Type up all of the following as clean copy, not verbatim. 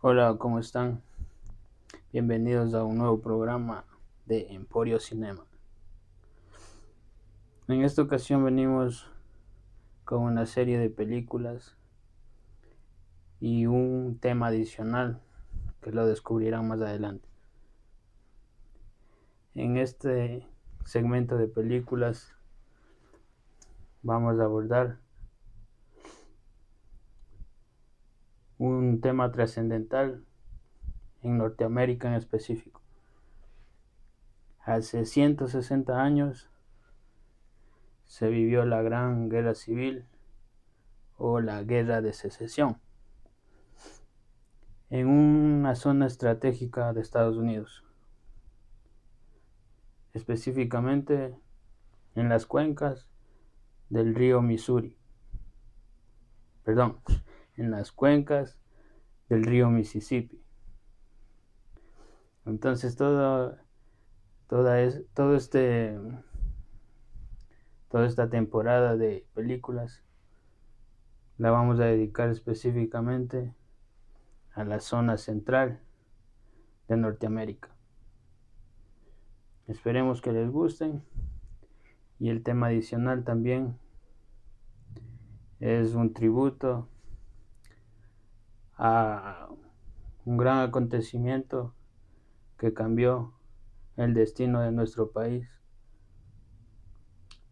Hola, ¿cómo están? Bienvenidos a un nuevo programa de Emporio Cinema. En esta ocasión venimos con una serie de películas y un tema adicional que lo descubrirán más adelante. En este segmento de películas vamos a abordar un tema trascendental en Norteamérica en específico. Hace 160 años se vivió la Gran Guerra Civil o la Guerra de Secesión en una zona estratégica de Estados Unidos, específicamente en las cuencas del río Missouri, perdón, en las cuencas del río Mississippi. Entonces toda esta temporada de películas la vamos a dedicar específicamente a la zona central de Norteamérica. Esperemos que les gusten, y el tema adicional también es un tributo a un gran acontecimiento que cambió el destino de nuestro país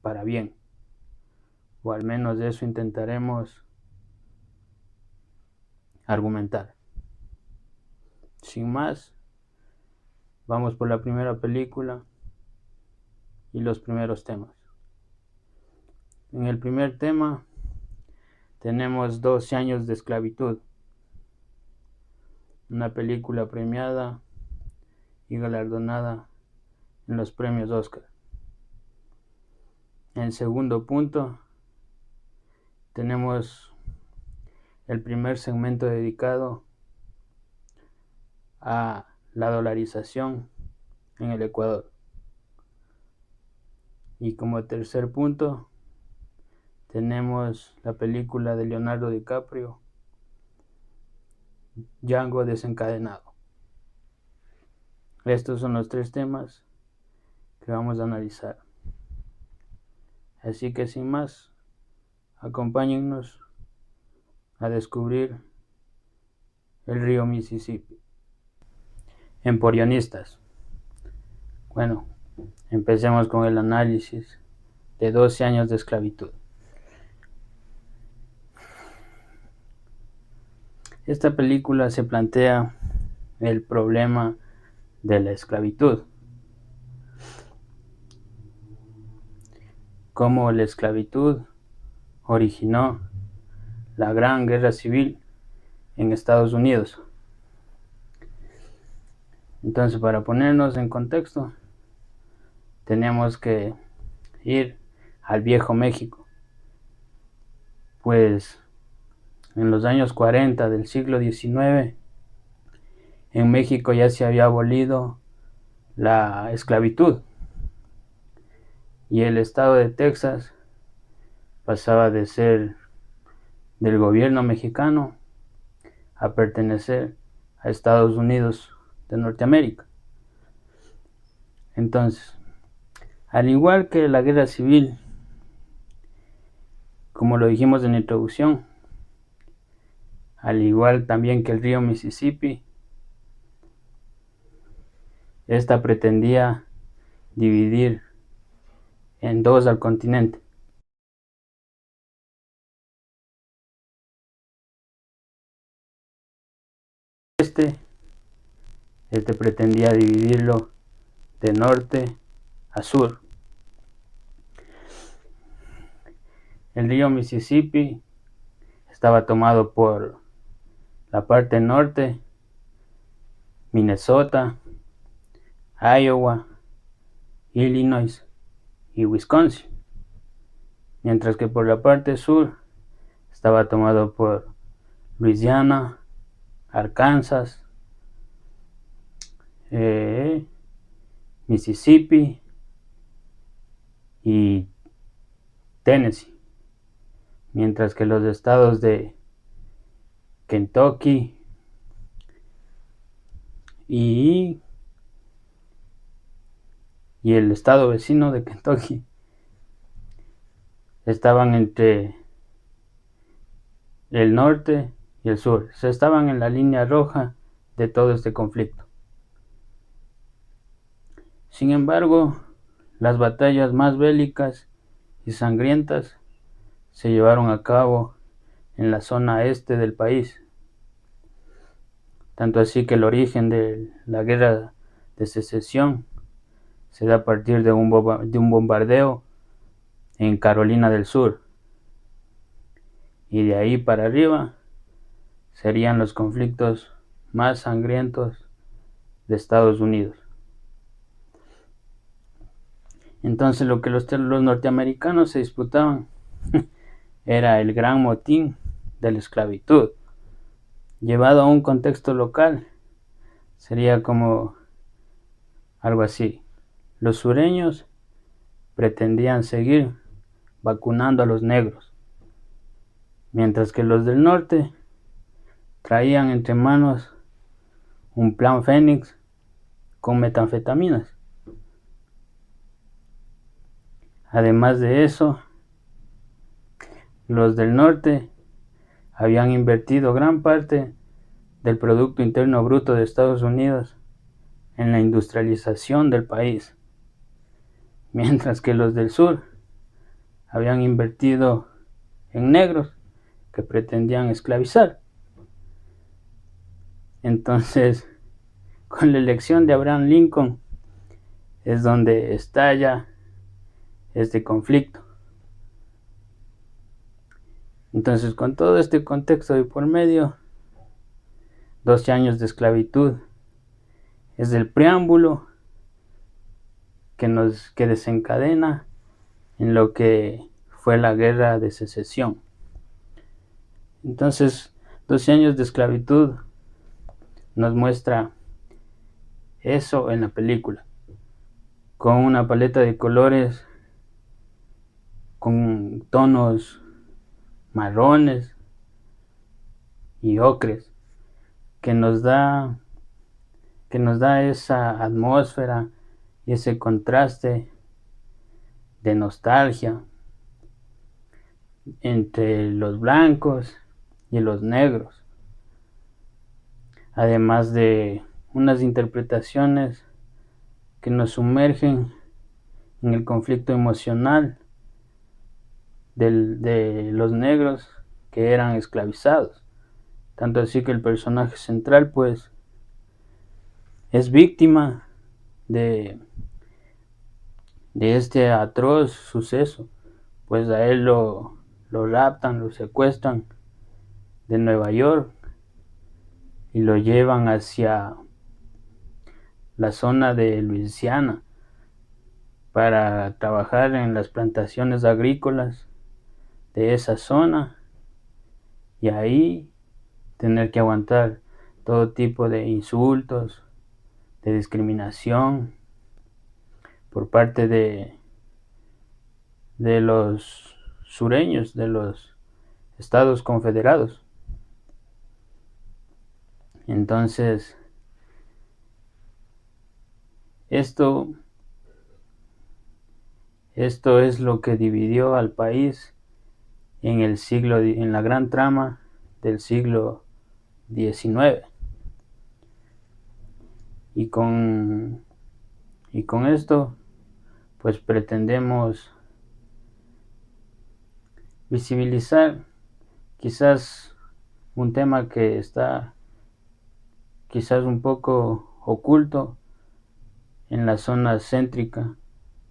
para bien, o al menos de eso intentaremos argumentar. Sin más, vamos por la primera película y los primeros temas. En el primer tema tenemos 12 años de esclavitud, una película premiada y galardonada en los premios Oscar. En segundo punto tenemos el primer segmento dedicado a la dolarización en el Ecuador. Y como tercer punto tenemos la película de Leonardo DiCaprio, Django desencadenado. Estos son los tres temas que vamos a analizar. Así que sin más, acompáñennos a descubrir el río Mississippi. Emporionistas. Bueno, empecemos con el análisis de 12 años de esclavitud. Esta película se plantea el problema de la esclavitud, cómo la esclavitud originó la Gran Guerra Civil en Estados Unidos. Entonces, para ponernos en contexto, tenemos que ir al viejo México, pues en los años 40 del siglo XIX, en México ya se había abolido la esclavitud y el estado de Texas pasaba de ser del gobierno mexicano a pertenecer a Estados Unidos de Norteamérica. Entonces, al igual que la guerra civil, como lo dijimos en la introducción, al igual también que el río Mississippi, esta pretendía dividir en dos al continente. Este pretendía dividirlo de norte a sur. El río Mississippi estaba tomado por la parte norte, Minnesota, Iowa, Illinois y Wisconsin, mientras que por la parte sur estaba tomado por Louisiana, Arkansas, Mississippi y Tennessee, mientras que los estados de Kentucky, y el estado vecino de Kentucky estaban entre el norte y el sur. Se estaban en la línea roja de todo este conflicto. Sin embargo, las batallas más bélicas y sangrientas se llevaron a cabo en la zona este del país. Tanto así que el origen de la guerra de secesión se da a partir de un bombardeo en Carolina del Sur. Y de ahí para arriba serían los conflictos más sangrientos de Estados Unidos. Entonces lo que los norteamericanos se disputaban era el gran motín de la esclavitud. Llevado a un contexto local, sería como algo así. Los sureños pretendían seguir vacunando a los negros, mientras que los del norte traían entre manos un plan Fénix con metanfetaminas. Además de eso, los del norte habían invertido gran parte del Producto Interno Bruto de Estados Unidos en la industrialización del país, mientras que los del sur habían invertido en negros que pretendían esclavizar. Entonces, con la elección de Abraham Lincoln es donde estalla este conflicto. Entonces, con todo este contexto de por medio, 12 años de esclavitud es el preámbulo que desencadena en lo que fue la guerra de secesión. Entonces, 12 años de esclavitud nos muestra eso en la película, con una paleta de colores, con tonos marrones y ocres, que nos da esa atmósfera y ese contraste de nostalgia entre los blancos y los negros, además de unas interpretaciones que nos sumergen en el conflicto emocional de los negros que eran esclavizados. Tanto así que el personaje central pues es víctima de este atroz suceso, pues a él lo raptan, lo secuestran de Nueva York y lo llevan hacia la zona de Luisiana para trabajar en las plantaciones agrícolas de esa zona y ahí tener que aguantar todo tipo de insultos, de discriminación por parte de los sureños, de los Estados Confederados. Entonces, esto es lo que dividió al país en la gran trama del siglo XIX. Y con esto, pues pretendemos visibilizar quizás un tema que está quizás un poco oculto en la zona céntrica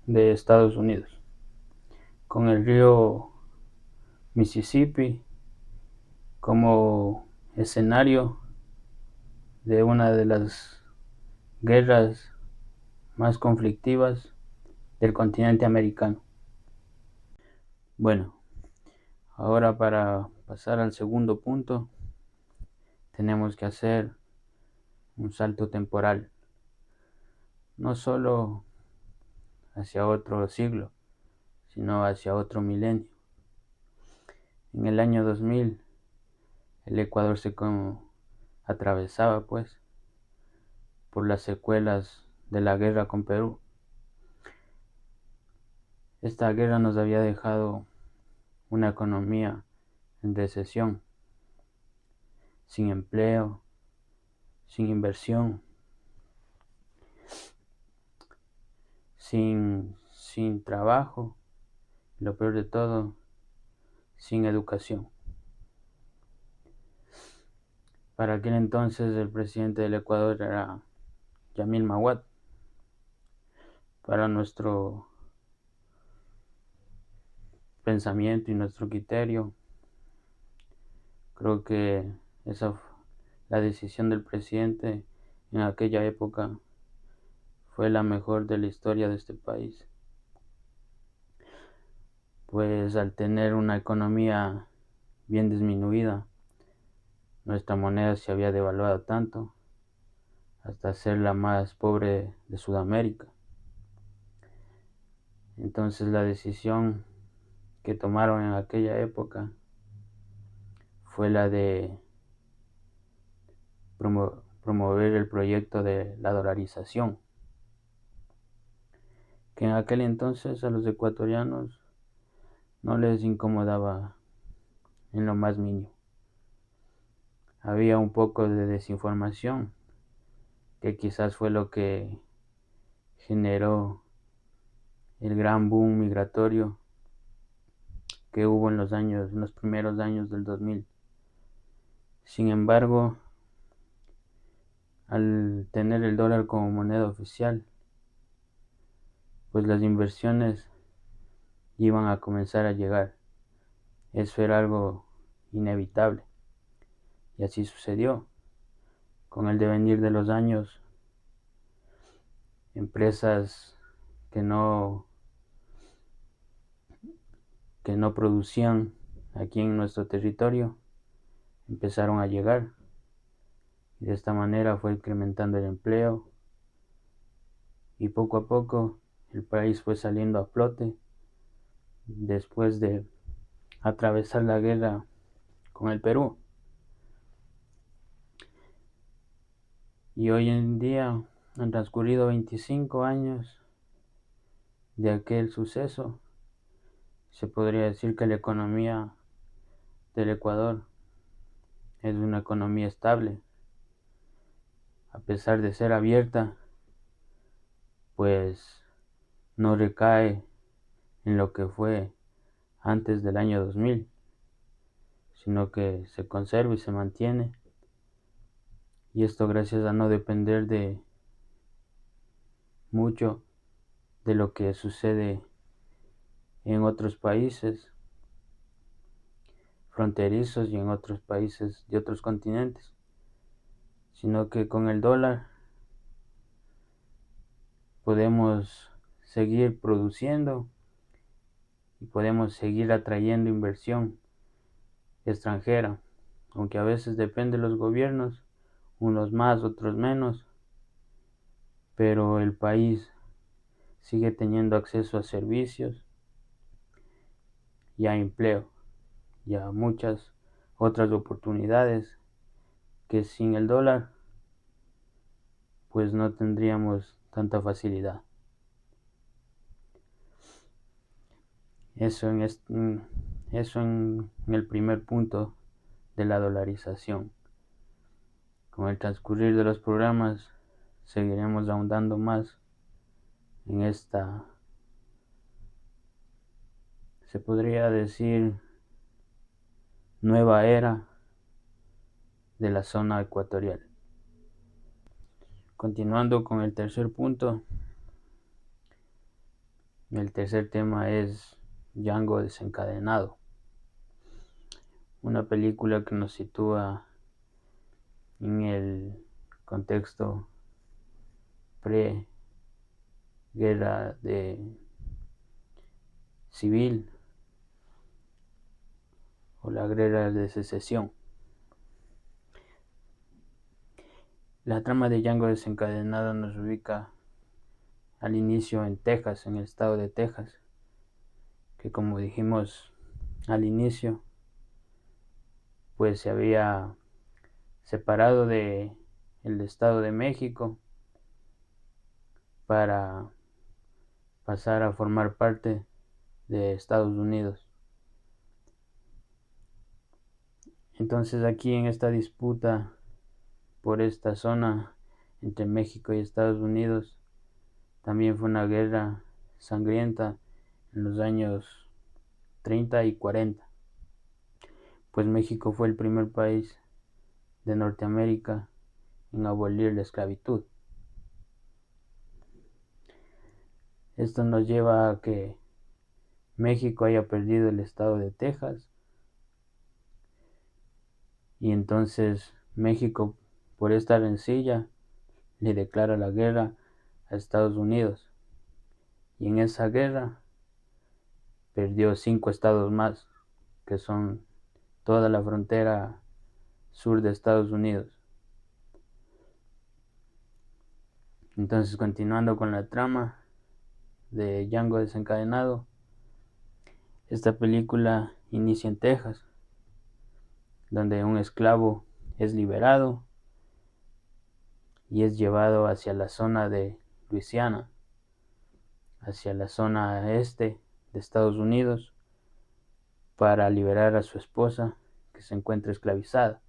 de Estados Unidos, con el río Mississippi como escenario de una de las guerras más conflictivas del continente americano. Bueno, ahora para pasar al segundo punto, tenemos que hacer un salto temporal, no solo hacia otro siglo, sino hacia otro milenio. En el año 2000, el Ecuador se atravesaba pues por las secuelas de la guerra con Perú. Esta guerra nos había dejado una economía en recesión, sin empleo, sin inversión, sin trabajo, y lo peor de todo, sin educación. Para aquel entonces el presidente del Ecuador era Yamil Mahuad. Para nuestro pensamiento y nuestro criterio, creo que la decisión del presidente en aquella época fue la mejor de la historia de este país, pues al tener una economía bien disminuida, nuestra moneda se había devaluado tanto hasta ser la más pobre de Sudamérica. Entonces la decisión que tomaron en aquella época fue la de promover el proyecto de la dolarización, que en aquel entonces a los ecuatorianos no les incomodaba en lo más mínimo. Había un poco de desinformación, que quizás fue lo que generó el gran boom migratorio que hubo en los primeros años del 2000. Sin embargo, al tener el dólar como moneda oficial, pues las inversiones iban a comenzar a llegar. Eso era algo inevitable. Y así sucedió. Con el devenir de los años, empresas que no producían aquí en nuestro territorio empezaron a llegar. Y de esta manera fue incrementando el empleo. Y poco a poco el país fue saliendo a flote después de atravesar la guerra con el Perú. Y hoy en día han transcurrido 25 años de aquel suceso. Se podría decir que la economía del Ecuador es una economía estable. A pesar de ser abierta, pues no recae en lo que fue antes del año 2000, sino que se conserva y se mantiene. Y esto gracias a no depender de mucho de lo que sucede en otros países fronterizos y en otros países de otros continentes, sino que con el dólar podemos seguir produciendo y podemos seguir atrayendo inversión extranjera, aunque a veces depende de los gobiernos, unos más, otros menos, pero el país sigue teniendo acceso a servicios y a empleo y a muchas otras oportunidades que sin el dólar pues no tendríamos tanta facilidad. Eso en el primer punto de la dolarización. Con el transcurrir de los programas seguiremos ahondando más en esta, se podría decir, nueva era de la zona ecuatorial. Continuando con el tercer punto, el tercer tema es Django desencadenado, una película que nos sitúa en el contexto pre-guerra civil o la guerra de secesión. La trama de Django desencadenado nos ubica al inicio en Texas, en el estado de Texas, que como dijimos al inicio, pues se había separado de el estado de México para pasar a formar parte de Estados Unidos. Entonces aquí en esta disputa por esta zona entre México y Estados Unidos también fue una guerra sangrienta en los años 30 y 40, pues México fue el primer país de Norteamérica en abolir la esclavitud. Esto nos lleva a que México haya perdido el estado de Texas, y entonces México, por esta rencilla, le declara la guerra a Estados Unidos, y en esa guerra perdió 5 estados más, que son toda la frontera sur de Estados Unidos. Entonces, continuando con la trama de Django desencadenado, esta película inicia en Texas, donde un esclavo es liberado y es llevado hacia la zona de Luisiana, hacia la zona este de Estados Unidos, para liberar a su esposa, que se encuentra esclavizada.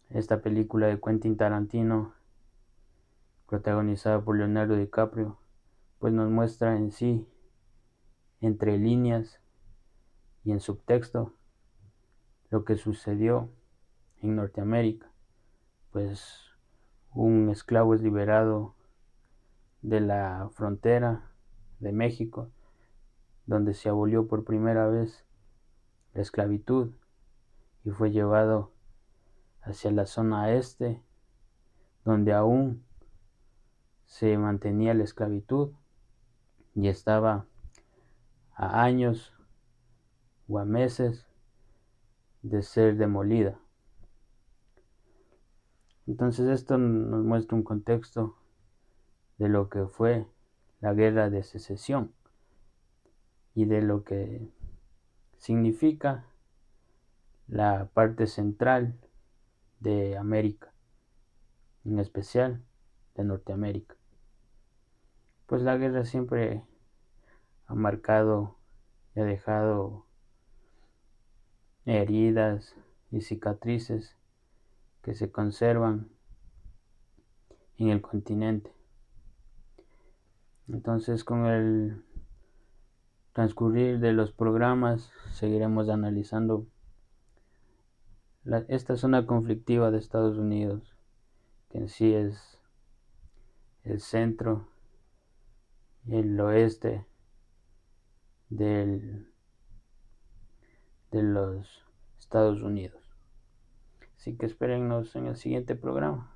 Esta película de Quentin Tarantino, protagonizada por Leonardo DiCaprio, pues nos muestra en sí, entre líneas y en subtexto, lo que sucedió en Norteamérica. Pues un esclavo es liberado de la frontera de México, donde se abolió por primera vez la esclavitud, y fue llevado hacia la zona este, donde aún se mantenía la esclavitud y estaba a años o a meses de ser demolida. Entonces esto nos muestra un contexto de lo que fue la guerra de secesión y de lo que significa la parte central de América, en especial de Norteamérica. Pues la guerra siempre ha marcado y ha dejado heridas y cicatrices que se conservan en el continente. Entonces, con el transcurrir de los programas, seguiremos analizando esta zona conflictiva de Estados Unidos, que en sí es el centro y el oeste de los Estados Unidos. Así que espérennos en el siguiente programa.